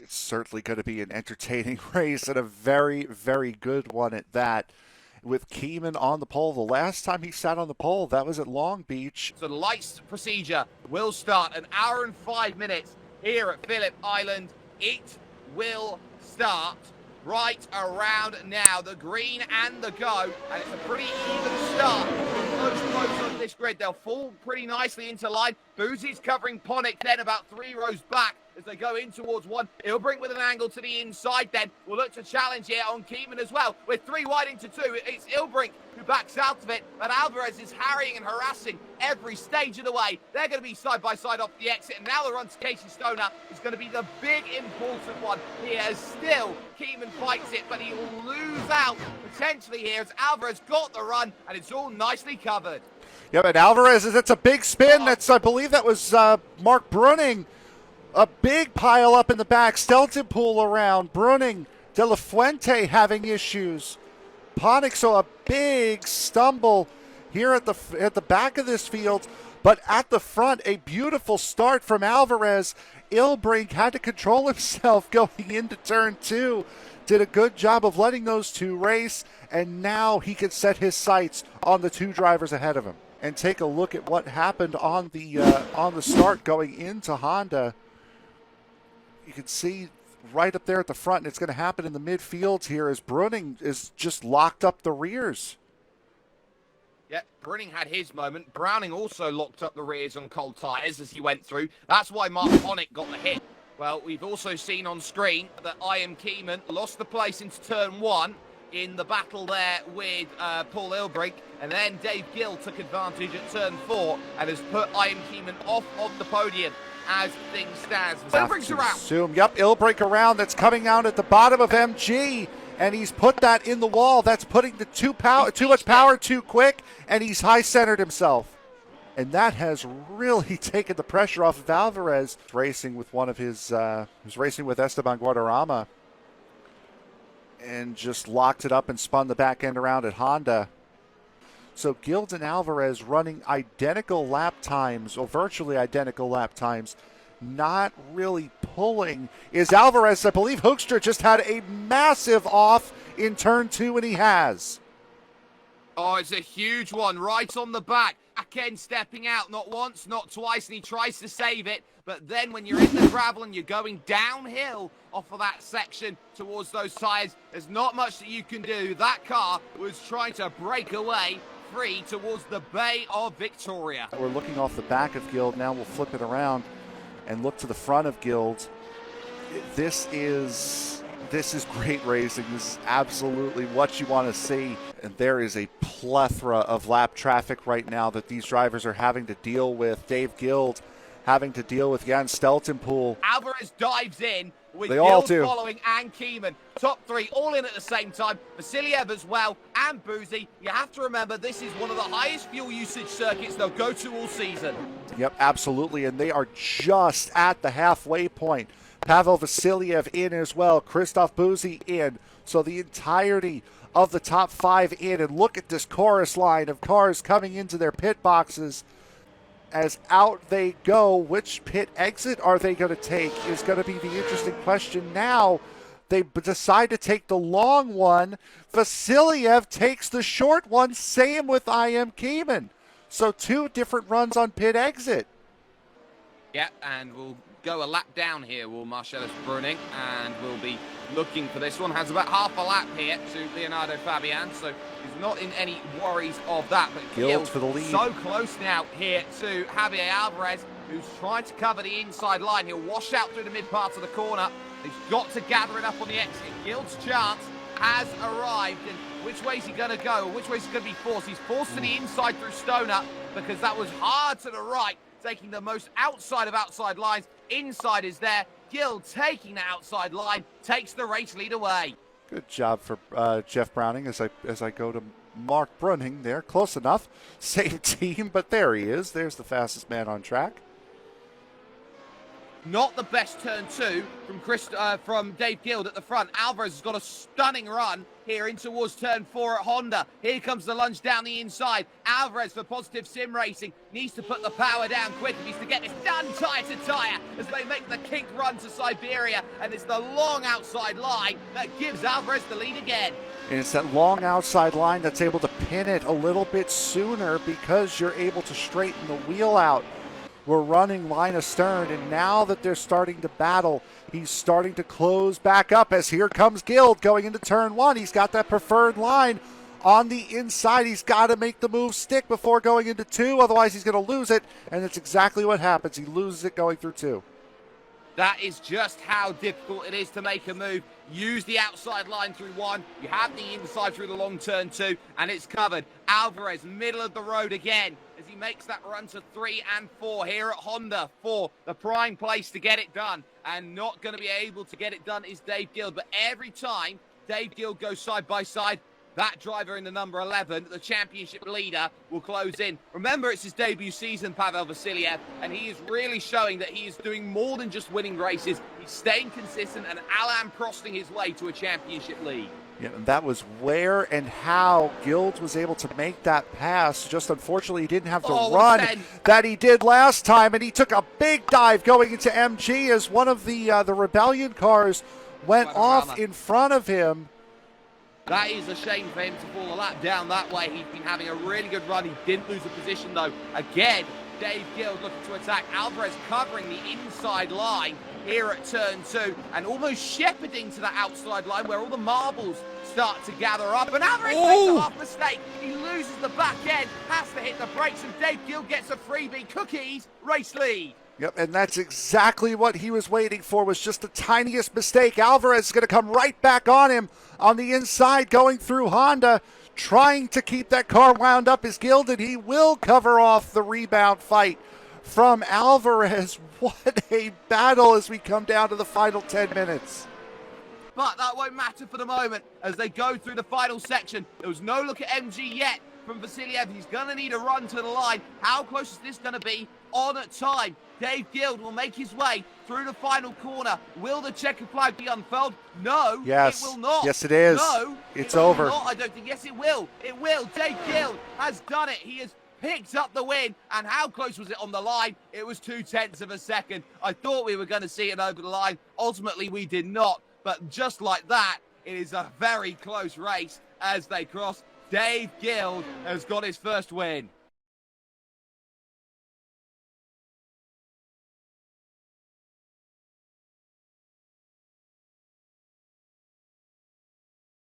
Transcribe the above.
It's certainly going to be an entertaining race and a very, very good one at that. With Keeman on the pole, the last time he sat on the pole, that was at Long Beach. So the lights procedure will start 1 hour and 5 minutes here at Phillip Island. It will start right around now. The green and the go, and it's a pretty even start. Most rows on this grid, they'll fall pretty nicely into line. Boozy's covering Ponick then about 3 rows back as they go in towards one. It'll bring with an angle to the inside then. We'll look to challenge here on Keeman as well. With 3 wide into 2, it's Ilbrink who backs out of it, but Alvarez is harrying and harassing every stage of the way. They're going to be side by side off the exit, and now the run to Casey Stoner is going to be the big important one here, as still Keeman fights it, but he will lose out potentially here as Alvarez got the run, and it's all nicely covered. Yeah, but Alvarez, that's a big spin. That's, I believe that was Mark Brunning. A big pile up in the back. Stelton pool around. Brunning, De La Fuente having issues. Ponick, so a big stumble here at the back of this field. But at the front, a beautiful start from Alvarez. Ilbrink had to control himself going into turn 2. Did a good job of letting those 2 race. And now he can set his sights on the 2 drivers ahead of him. And take a look at what happened on the start going into Honda. You can see right up there at the front, and it's going to happen in the midfield here as Brunning is just locked up the rears. Yeah, Brunning had his moment. Browning also locked up the rears on cold tyres as he went through. That's why Mark Ponick got the hit. Well, we've also seen on screen that Ian Keeman lost the place into turn 1 in the battle there with Paul Ilbrink, and then Dave Gill took advantage at turn 4 and has put Ian Keeman off of the podium as things stand. Ilbrink's around. Assume, yep, Ilbrink around. That's coming out at the bottom of MG, and he's put that in the wall. That's putting the too much power too quick, and he's high-centered himself. And that has really taken the pressure off of Alvarez. Racing with one of his, was racing with Esteban Guadarrama, and just locked it up and spun the back end around at Honda. So Guild and Alvarez running identical lap times, or virtually identical lap times, not really pulling. Is Alvarez, I believe Hoekstra just had a massive off in turn 2, and he has. Oh, it's a huge one right on the back. Back stepping out, not once, not twice, and he tries to save it. But then when you're in the gravel and you're going downhill off of that section towards those tyres, there's not much that you can do. That car was trying to break away free towards the Bay of Victoria. We're looking off the back of Guild. Now we'll flip it around and look to the front of Guild. This is great racing. This is absolutely what you want to see. And there is a plethora of lap traffic right now that these drivers are having to deal with. Dave Guild having to deal with Jan Steltenpool. Alvarez dives in with they all Guild do. Following and Keeman. Top 3 all in at the same time. Vasiliev as well and Boozy. You have to remember this is one of the highest fuel usage circuits they'll go to all season. Yep, absolutely. And they are just at the halfway point. Pavel Vasiliev in as well. Christoph Boozy in. So the entirety of the top 5 in. And look at this chorus line of cars coming into their pit boxes. As out they go, which pit exit are they going to take is going to be the interesting question. Now they decide to take the long one. Vasiliev takes the short one. Same with IM Keeman. So 2 different runs on pit exit. Yeah, and we'll go a lap down here, will Marcellus Brunning, and we'll be looking for this one. Has about half a lap here to Leonardo Fabian, so he's not in any worries of that. But Guild for the lead. So close now here to Javier Alvarez, who's trying to cover the inside line. He'll wash out through the mid part of the corner. He's got to gather it up on the exit. Guild's chance has arrived, and which way is he going to go, or which way is he going to be forced? He's forced to the inside through Stoner, because that was hard to the right, taking the most outside of outside lines. Inside is there. Guild taking the outside line, takes the race lead away. Good job for Jeff Browning as I go to Mark Brunning there. Close enough. Same team, but there he is. There's the fastest man on track. Not the best turn two from Dave Guild at the front. Alvarez has got a stunning run here in towards turn 4 at Honda. Here comes the lunge down the inside. Alvarez for Positive Sim Racing needs to put the power down quick. He needs to get this done tyre to tyre as they make the kick run to Siberia. And it's the long outside line that gives Alvarez the lead again. And it's that long outside line that's able to pin it a little bit sooner because you're able to straighten the wheel out. We're running line astern, and now that they're starting to battle, he's starting to close back up as here comes Guild going into turn 1. He's got that preferred line on the inside. He's got to make the move stick before going into 2, otherwise he's going to lose it, and that's exactly what happens. He loses it going through 2. That is just how difficult it is to make a move. Use the outside line through 1. You have the inside through the long turn 2, and it's covered. Alvarez, middle of the road again, as he makes that run to 3 and 4 here at Honda for the prime place to get it done. And not going to be able to get it done is Dave Guild. But every time Dave Guild goes side by side, that driver in the number 11, the championship leader, will close in. Remember, it's his debut season, Pavel Vasiliev, and he is really showing that he is doing more than just winning races. He's staying consistent and Alain Prosting his way to a championship lead. Yeah, and that was where and how Guild was able to make that pass. Just unfortunately, he didn't have the run that he did last time, and he took a big dive going into MG as one of the Rebellion cars went off in front of him. That is a shame for him to fall a lap down that way. He's been having a really good run. He didn't lose a position, though. Again, Dave Guild looking to attack. Alvarez covering the inside line here at turn 2 and almost shepherding to that outside line where all the marbles start to gather up. And Alvarez makes a half mistake. He loses the back end, has to hit the brakes, and Dave Guild gets a freebie. Cookies, race lead. Yep, and that's exactly what he was waiting for, was just the tiniest mistake. Alvarez is going to come right back on him on the inside, going through Honda, trying to keep that car wound up as Guild, and he will cover off the rebound fight from Alvarez. What a battle as we come down to the final 10 minutes. But that won't matter for the moment as they go through the final section. There was no look at MG yet from Vasiliev. He's going to need a run to the line. How close is this going to be on time? Dave Guild will make his way through the final corner. Will the checkered flag be unfurled? No, yes, it will not. Yes, it is. No, it's over. Not, I don't think. Yes, it will. It will. Dave Guild has done it. He has picked up the win. And how close was it on the line? It was 0.2 of a second. I thought we were going to see it over the line. Ultimately, we did not. But just like that, it is a very close race as they cross. Dave Guild has got his first win.